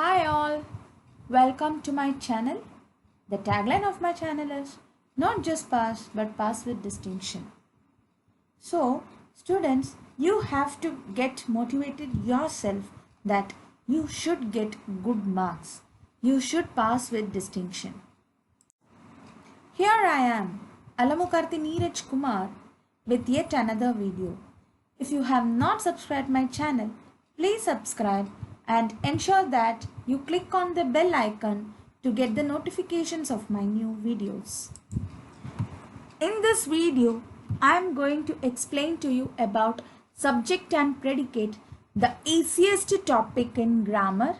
Hi all, welcome to my channel. The tagline of my channel is not just pass but pass with distinction. So students, you have to get motivated yourself that you should get good marks. You should pass with distinction. Here I am, Alamukarti Neeraj Kumar with yet another video. If you have not subscribed my channel, please subscribe and ensure that you click on the bell icon to get the notifications of my new videos. In this video, I am going to explain to you about subject and predicate, the easiest topic in grammar.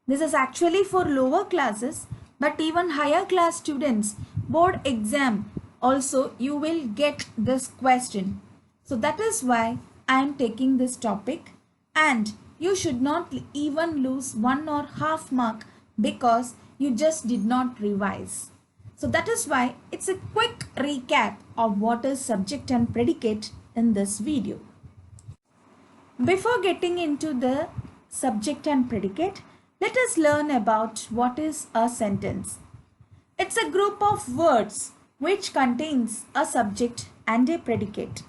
This is actually for lower classes, but even higher class students, board exam, also you will get this question. So that is why I am taking this topic, and you should not even lose 1 or half mark because you just did not revise. So that is why it's a quick recap of what is subject and predicate in this video. Before getting into the subject and predicate, let us learn about what is a sentence. It's a group of words which contains a subject and a predicate.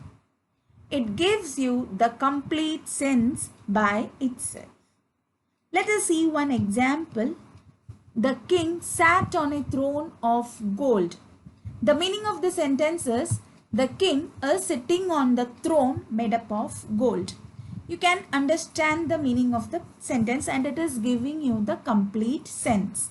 It gives you the complete sense by itself. Let us see one example. The king sat on a throne of gold. The meaning of the sentence is the king is sitting on the throne made up of gold. You can understand the meaning of the sentence and it is giving you the complete sense.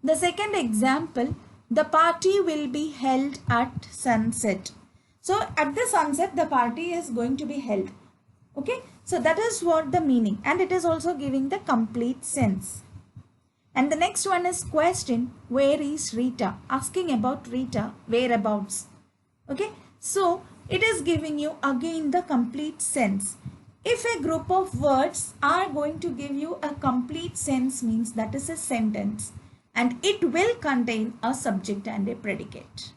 The second example, the party will be held at sunset. So at the sunset, the party is going to be held. Okay, so that is what the meaning, and it is also giving the complete sense. And the next one is question, where is Rita? Asking about Rita, whereabouts. Okay, so it is giving you again the complete sense. If a group of words are going to give you a complete sense, means that is a sentence, and it will contain a subject and a predicate.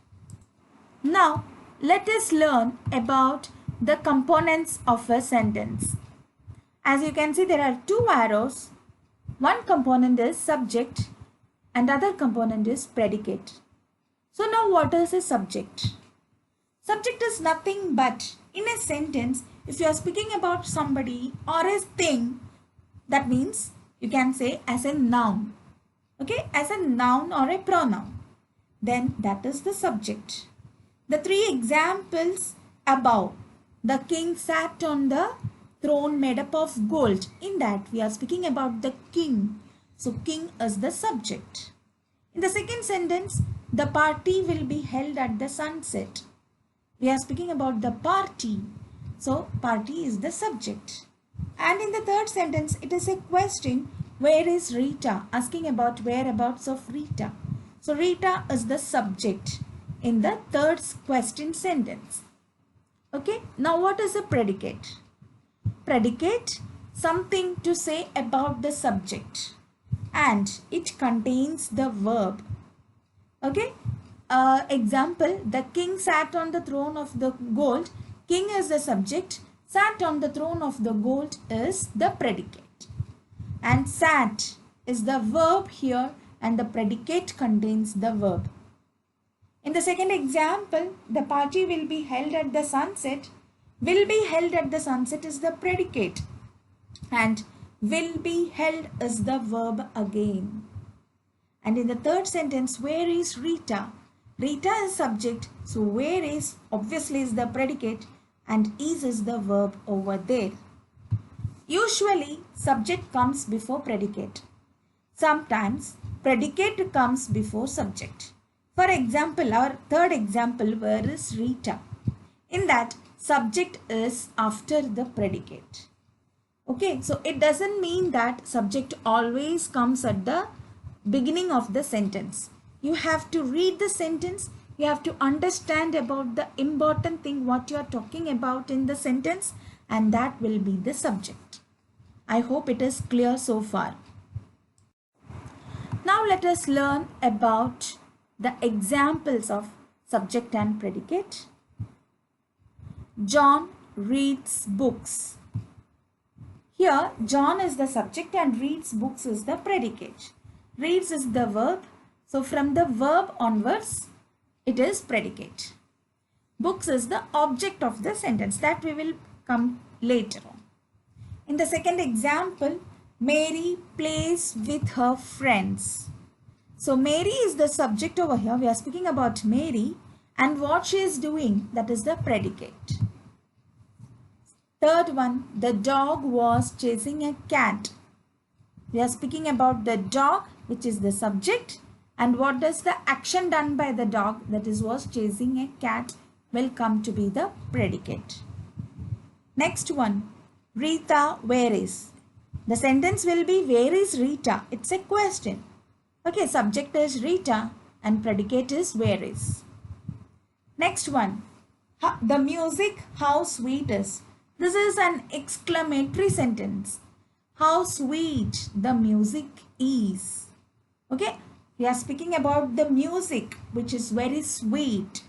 Now let us learn about the components of a sentence. As you can see, there are two arrows. One component is subject and other component is predicate. So now what is a subject? Subject is nothing but, in a sentence, if you are speaking about somebody or a thing, that means you can say as a noun. Okay, as a noun or a pronoun. Then that is the subject. The three examples above, the king sat on the throne made up of gold. In that we are speaking about the king. So king is the subject. In the second sentence, the party will be held at the sunset. We are speaking about the party. So party is the subject. And in the third sentence, it is a question, where is Rita? Asking about whereabouts of Rita. So Rita is the subject in the third question sentence. Okay, now what is a predicate? Predicate, something to say about the subject, and it contains the verb. Okay, example, the king sat on the throne of the gold. King is the subject, sat on the throne of the gold is the predicate, and sat is the verb here, and the predicate contains the verb. In the second example, the party will be held at the sunset. Will be held at the sunset is the predicate, and will be held is the verb again. And in the third sentence, where is Rita? Rita is subject, so where is obviously is the predicate, and is the verb over there. Usually subject comes before predicate. Sometimes predicate comes before subject. For example, our third example, where is Rita? In that, subject is after the predicate. Okay, so it doesn't mean that subject always comes at the beginning of the sentence. You have to read the sentence. You have to understand about the important thing what you are talking about in the sentence, and that will be the subject. I hope it is clear so far. Now let us learn about the examples of subject and predicate. John reads books. Here, John is the subject and reads books is the predicate. Reads is the verb. So, from the verb onwards, it is predicate. Books is the object of the sentence. That we will come later on. In the second example, Mary plays with her friends. So, Mary is the subject over here. We are speaking about Mary and what she is doing. That is the predicate. Third one, the dog was chasing a cat. We are speaking about the dog, which is the subject, and what does the action done by the dog, that is was chasing a cat, will come to be the predicate. Next one, Rita, where is? The sentence will be where is Rita? It's a question. Okay, subject is Rita and predicate is where is. Next one, the music, how sweet is. This is an exclamatory sentence. How sweet the music is. Okay, we are speaking about the music which is very sweet.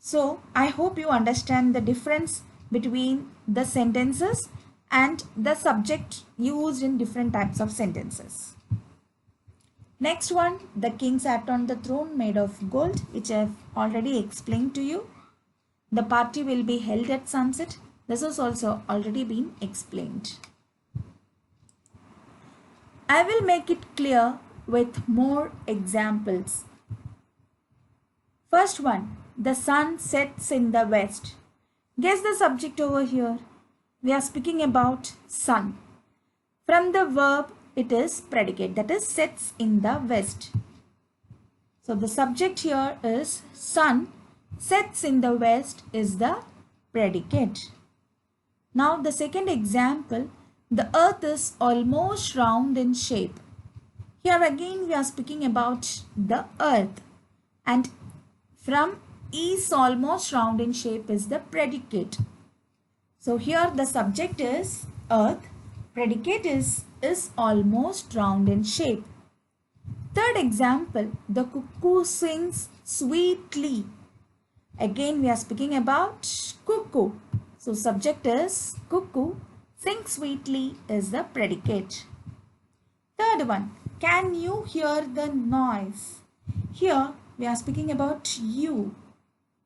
So, I hope you understand the difference between the sentences and the subject used in different types of sentences. Next one, the king sat on the throne made of gold, which I have already explained to you. The party will be held at sunset. This has also already been explained. I will make it clear with more examples. First one, the sun sets in the west. Guess the subject over here. We are speaking about sun. From the verb, it is predicate, that is sets in the west. So the subject here is sun, sets in the west is the predicate. Now the second example, the earth is almost round in shape. Here again we are speaking about the earth and from is almost round in shape is the predicate. So here the subject is earth, predicate is almost round in shape. Third example, the cuckoo sings sweetly. Again we are speaking about cuckoo. So subject is cuckoo, sing sweetly is the predicate. Third one, can you hear the noise? Here we are speaking about you.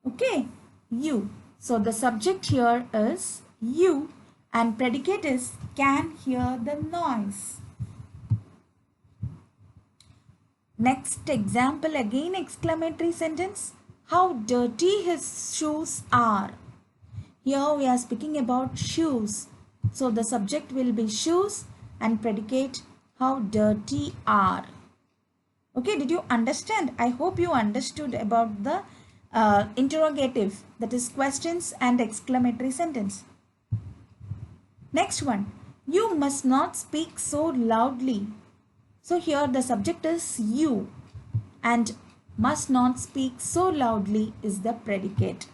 Okay, you. So the subject here is you and predicate is can hear the noise. Next example, again exclamatory sentence. How dirty his shoes are. Here we are speaking about shoes. So the subject will be shoes and predicate how dirty are. Okay, did you understand? I hope you understood about the interrogative, that is questions and exclamatory sentence. Next one, you must not speak so loudly. So here the subject is you and must not speak so loudly is the predicate.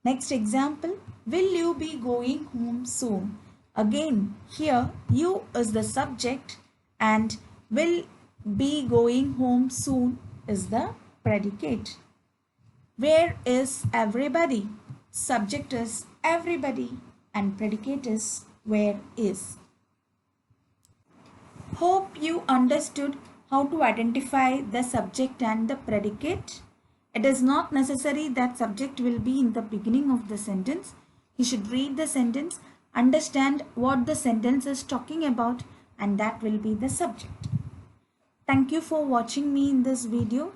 Next example, will you be going home soon? Again, here you is the subject and will be going home soon is the predicate. Where is everybody? Subject is everybody and predicate is where is. Hope you understood how to identify the subject and the predicate. It is not necessary that subject will be in the beginning of the sentence. You should read the sentence, understand what the sentence is talking about, and that will be the subject. Thank you for watching me in this video.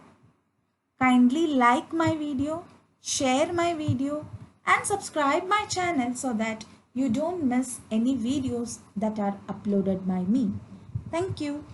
Kindly like my video, share my video, and subscribe my channel so that you don't miss any videos that are uploaded by me. Thank you.